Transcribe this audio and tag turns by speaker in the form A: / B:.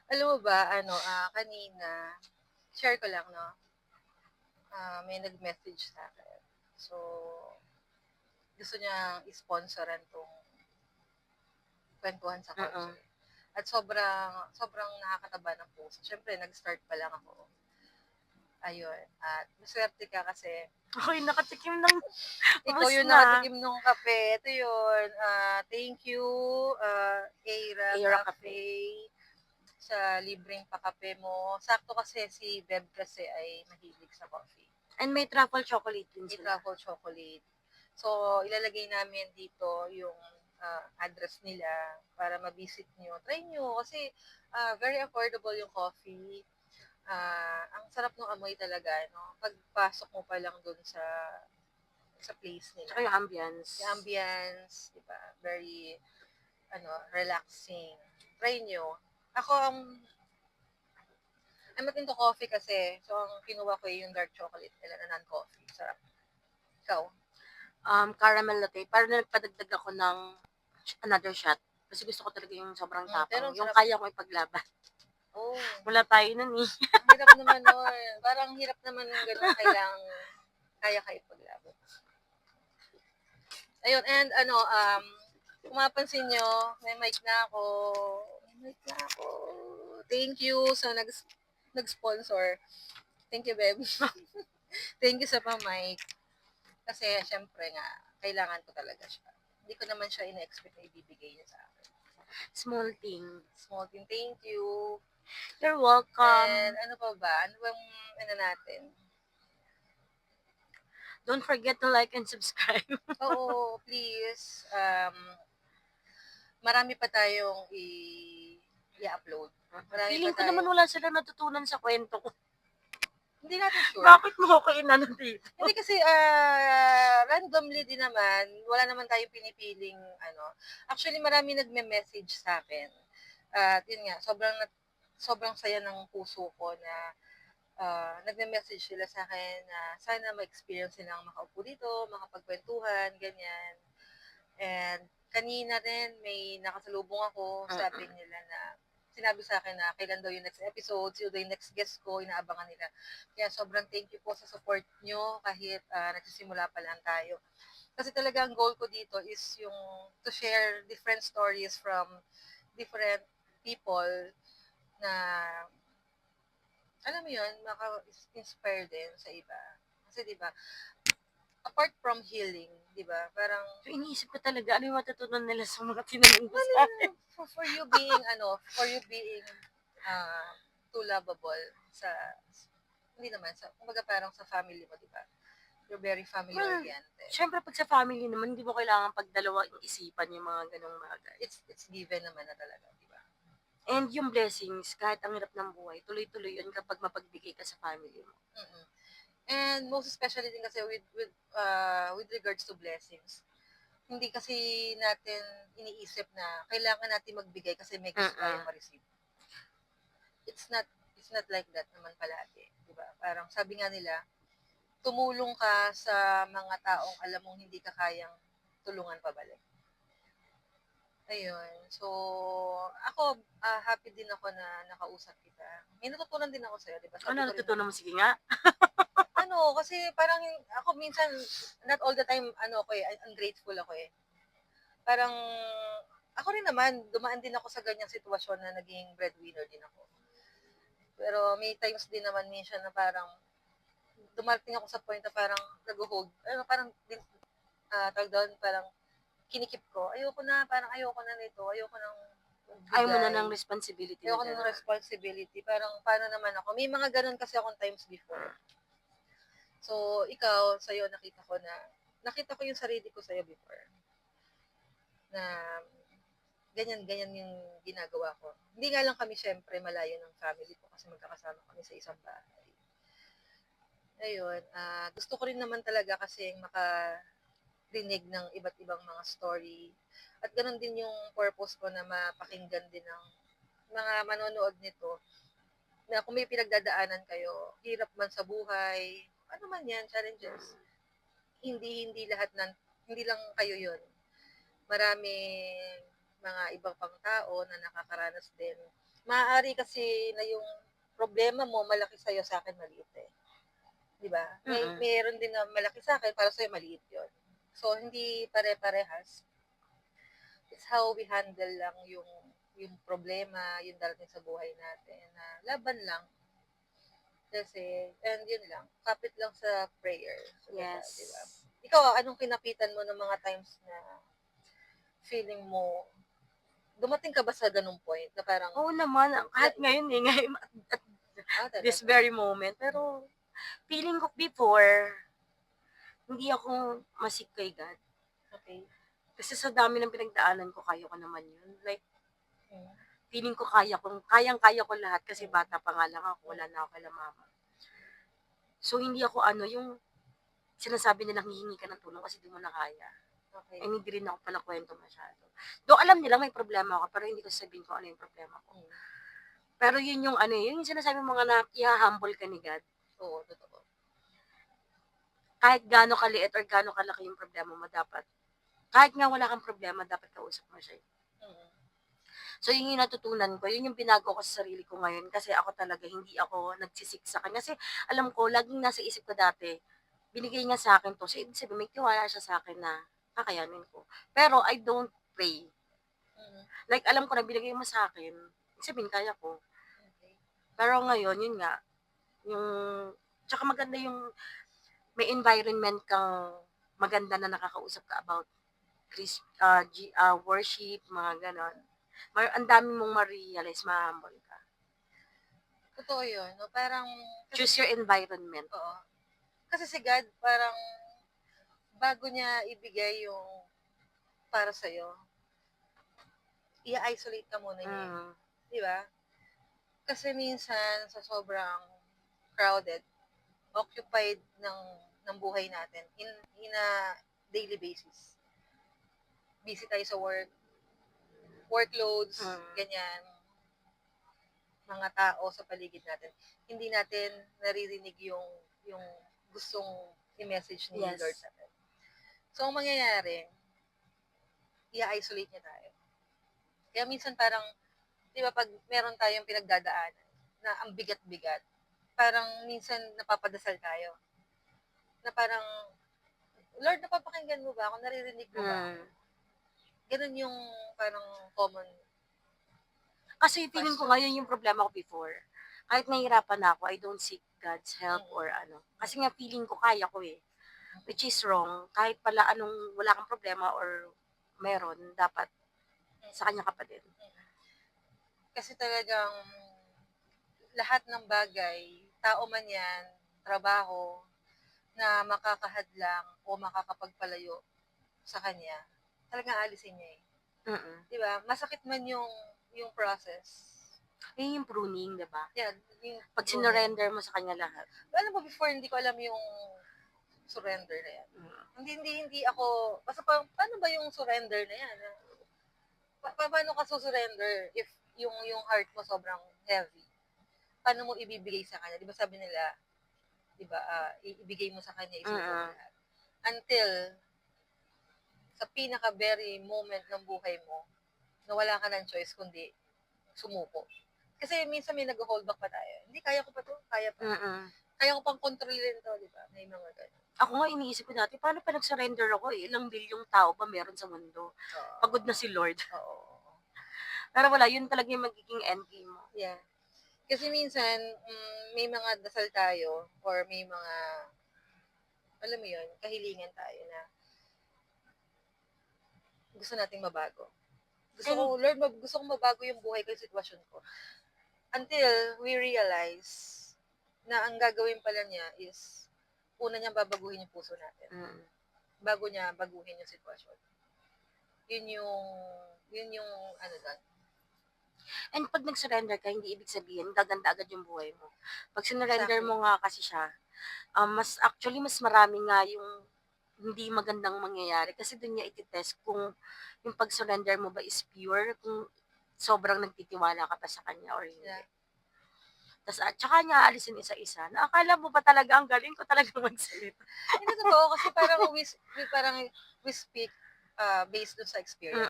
A: Alam mo ba ano, kanina, share ko lang 'no, may nag-message sa'kin. So, gusto niyang i-sponsoran 'tong kwentuhan sa
B: Oo.
A: kotse. At sobrang sobrang nakakataba ng puso. Siyempre nag-start pa lang ako. Ayun, at masuwerte ka kasi
B: Ako'y nakatikim ng
A: ikaw
B: ubos
A: yung
B: na.
A: nakatikim nung kape. Ito yun, thank you, Eira
B: Aira Cafe.
A: Cafe sa libreng pakape mo. Sakto kasi si Beb kasi ay mahilig sa coffee.
B: And may truffle chocolate din
A: May
B: sila.
A: truffle chocolate. So, ilalagay namin dito yung address nila para ma-visit nyo. Try nyo kasi very affordable yung coffee. Ang sarap ng amoy talaga, no? Pagpasok mo pa lang dun sa place nila.
B: Tsaka yung ambience.
A: Yung ambience, di ba? Very, relaxing. Try nyo. Ako, I'm not into coffee kasi. So, ang kinuha ko yung dark chocolate nila na non-coffee. Sarap. Ikaw?
B: Caramel latte. Para nagpadagdag ako ng another shot. Kasi gusto ko talaga yung sobrang
A: Pero
B: tapang.
A: ang
B: Yung
A: sarap.
B: kaya ko ipaglaban.
A: Oh,
B: Wala tayo nun eh.
A: ang hirap naman nun. Parang hirap naman ng ganun. Kailangan kaya ka ipaglaban. Ayun, and kung mapansin nyo, may mic na ako. May mic na ako. Thank you sa nag-sponsor. Thank you, babe. Thank you sa pa-mic. Kasi, syempre nga, kailangan ko talaga siya. Hindi ko naman siya ina-expect na ibibigay niya sa akin.
B: Small thing.
A: Small thing, thank you.
B: You're welcome.
A: And ano pa ba? Ano bang natin?
B: Don't forget to like and subscribe.
A: Oo, please. Marami pa tayong i-upload. Marami
B: Feeling
A: pa
B: ko naman
A: tayong
B: wala silang natutunan sa kwento ko.
A: hindi natin sure.
B: Bakit mo ako inano dito?
A: Hindi kasi randomly din naman, wala naman tayong pinipiling ano. Actually, marami nagme-message sa akin. At yun nga, sobrang saya ng puso ko na nagme-message sila sa akin na sana ma-experience nilang makaupo dito, makapagkwentuhan, ganyan. And kanina rin may nakasalubong ako, sabi nila na sinabi sa akin na kailan daw yung next episode, sino daw yung next guest ko, inaabangan nila. Kaya sobrang thank you po sa support nyo kahit nagsisimula pa lang tayo. Kasi talaga ang goal ko dito is yung to share different stories from different people na alam mo yun, maka-inspire din sa iba. Kasi 'di ba, apart from healing, 'di ba? Parang
B: So, iniisip ko talaga, ano yung matutunan nila sa mga tinanong ko sa akin?
A: for you being too lovable sa hindi naman sa kumbaga parang sa family mo, 'di ba? You're very family
B: Well,
A: oriented.
B: syempre pag sa family naman, hindi mo kailangan pagdalawa yung isipan yung mga ganong bagay.
A: It's given naman na talaga, 'di ba?
B: And yung blessings, kahit ang hirap ng buhay, tuloy-tuloy yun kapag mapagbigay ka sa family mo.
A: Mm-mm. And most especially din kasi with regards to blessings, hindi kasi natin iniisip na kailangan natin magbigay kasi may gusto tayong ma-receive. It's not it's not like that naman palagi, 'di ba? Parang sabi nga nila, tumulong ka sa mga taong alam mong hindi ka kayang tulungan pabalik. Ayun. So, ako, happy din ako na nakausap kita. May natutunan din ako sa'yo, di ba?
B: Ano
A: Sabi ko rin
B: natutunan
A: naman,
B: mo? Sige nga.
A: kasi parang ako minsan, not all the time, ungrateful ako eh. Parang, ako rin naman, dumaan din ako sa ganyang sitwasyon na naging breadwinner din ako. Pero may times din naman minsan na parang, dumating ako sa point na parang nag-hold, parang, tawag doon, parang kinikip ko. Ayoko na nito, ayoko nang
B: Ayaw mo na
A: magbigay.
B: ng responsibility na
A: Ayoko ng
B: gano'n.
A: responsibility. Parang, paano naman ako? May mga ganun kasi akong times before. So, ikaw, sa'yo, nakita ko yung sarili ko sa'yo before. Na, ganyan-ganyan yung ginagawa ko. Hindi nga lang kami syempre malayo ng family ko kasi magkakasama kami sa isang bahay. Ayun, gusto ko rin naman talaga kasi makarinig ng iba't ibang mga story. At ganun din yung purpose ko na mapakinggan din ng mga manonood nito na kung may pinagdadaanan kayo, hirap man sa buhay, ano man yan, challenges, hindi lahat hindi lang kayo yon. Marami mga ibang pang tao na nakakaranas din Maaari kasi na yung problema mo malaki sa'yo, sa'kin maliit, eh, 'di ba?
B: Mm.
A: Meron din na malaki sa'kin, para sa'yo maliit yun. So, hindi pare-parehas. It's how we handle lang yung problema, yung darating sa buhay natin na laban lang. Kasi and yun lang, kapit lang sa prayer, sa dasal, 'di ba?
B: Yes.
A: Ikaw, anong kinapitan mo ng mga times na feeling mo dumating ka ba sa gano'ng point na parang
B: Oo naman,
A: na
B: kahit ngayon, eh, ngayon at this
A: talaga?
B: very moment.
A: Mm,
B: Pero feeling ko before, hindi ako ma-seek kay God.
A: okey.
B: Kasi sa dami ng pinagdaanan ko, kaya ko naman yun. Like,
A: Mm,
B: feeling ko kayang-kaya ko lahat kasi
A: mm,
B: bata pa nga lang ako,
A: mm,
B: wala na ako kila mama. So, hindi ako ano, yung sinasabi nilang hihingi ka ng tulong kasi di mo na kaya.
A: okey.
B: And hindi rin ako pala kwento masyado. Though alam nila may problema ako, pero hindi ko sasabihin kung ano yung problema ko.
A: Mm,
B: Pero yun yung ano, yun yung sinasabi mo nga na i-humble ka ni God.
A: oo, totoo.
B: Kahit gaano kaliit or gaano kalaki yung problema mo, dapat kahit nga wala kang problema, dapat kausap mo siya.
A: Mm,
B: So, yun yung natutunan ko. Yun yung binago ko sa sarili ko ngayon. Kasi ako talaga, hindi ako nagsisik sa kanya. Kasi alam ko, laging nasa isip ko dati, binigay niya sa akin to. So, ibig sabihin, may tiwala siya sa akin na kakayanin ko. Pero, I don't pray.
A: mm,
B: Like, alam ko na binigay mo sa akin, ibig sabihin, kaya ko.
A: okey.
B: Pero ngayon, yun nga, yung, tsaka maganda yung, may environment kang maganda na nakakausap ka about worship, mga ganon. Ang dami mong ma-realize, ma-humble ka.
A: Totoo yun 'no, parang kasi
B: Choose your environment.
A: oo. Kasi si God parang bago niya ibigay yung para sa'yo, i-isolate ka muna niya, eh,
B: Mm.
A: 'di ba? Kasi minsan sa sobrang crowded, occupied ng buhay natin in a daily basis. Busy tayo sa workloads,
B: Mm.
A: ganyan, mga tao sa paligid natin. Hindi natin naririnig yung gustong i-message ni Lord
B: Yes.
A: sa atin. So, ang mangyayari, i-isolate niya tayo. Kaya minsan parang, di ba, pag meron tayong pinagdadaanan na ang bigat-bigat, parang minsan napapadasal tayo. Na parang, Lord, napapakinggan mo ba ako? Naririnig mo ba ako?
B: Mm.
A: Ganun yung parang common
B: Kasi feeling ko
A: questions.
B: ngayon yung problema ko before. Kahit nahihirapan na ako, I don't seek God's help or
A: Mm,
B: ano. Kasi nga feeling ko kaya ko eh. Which is wrong. Kahit pala anong wala kang problema or meron, dapat
A: mm,
B: sa kanya ka pa din.
A: mm. Kasi talagang lahat ng bagay, tao man yan, trabaho, na makakahadlang o makakapagpalayo sa kanya, talagang aalisin niya eh.
B: Mm.
A: 'Di ba? Masakit man yung process.
B: Yun yung pruning, di ba?
A: Yan, yung
B: Pag
A: pruning.
B: sinurrender mo sa kanya lahat.
A: Alam mo, before hindi ko alam yung surrender na yan.
B: Mm.
A: Hindi ako, basta paano ba yung surrender na yan? Paano ka susurrender if yung heart mo sobrang heavy? Paano mo ibibigay sa kanya? Di ba sabi nila, di ba, ibigay mo sa kanya, isuko mo
B: Mm.
A: lahat. Until sa pinaka very moment ng buhay mo, na wala ka ng choice kundi sumuko. Kasi minsan may nag-hold back pa tayo. Hindi, kaya ko pa to, kaya pa.
B: Mm.
A: Kaya ko pang kontrolin to, di ba? May mga ganun.
B: Ako nga iniisip ko dati, paano pa nag-surrender ako eh? Ilang bilyong tao ba meron sa mundo? Pagod na
A: Oo.
B: si Lord.
A: Oo.
B: Pero wala, yun talaga yung magiging endgame mo.
A: Yeah. Kasi minsan, may mga dasal tayo or may mga, alam mo yun, kahilingan tayo na gusto nating mabago.
B: And,
A: Lord, gusto kong mabago yung buhay ko, yung sitwasyon ko. Until we realize na ang gagawin pala niya is, una niyang babaguhin yung puso natin.
B: mm.
A: Bago niya baguhin yung sitwasyon. Yun yung, yun yung, ano doon.
B: And pag nag-surrender ka, hindi ibig sabihin, gaganda agad yung buhay mo. Pag sinurrender
A: Exactly.
B: mo nga kasi siya, mas marami nga yung hindi magandang mangyayari. Kasi doon niya ititest kung yung pag-surrender mo ba is pure, kung sobrang nagtitiwala ka pa sa kanya or hindi.
A: Yeah.
B: Tapos at saka niya aalisin isa-isa. Na akala mo ba talaga ang galing ko talaga magsalita?
A: Hindi totoo kasi parang we speak based dun sa experience.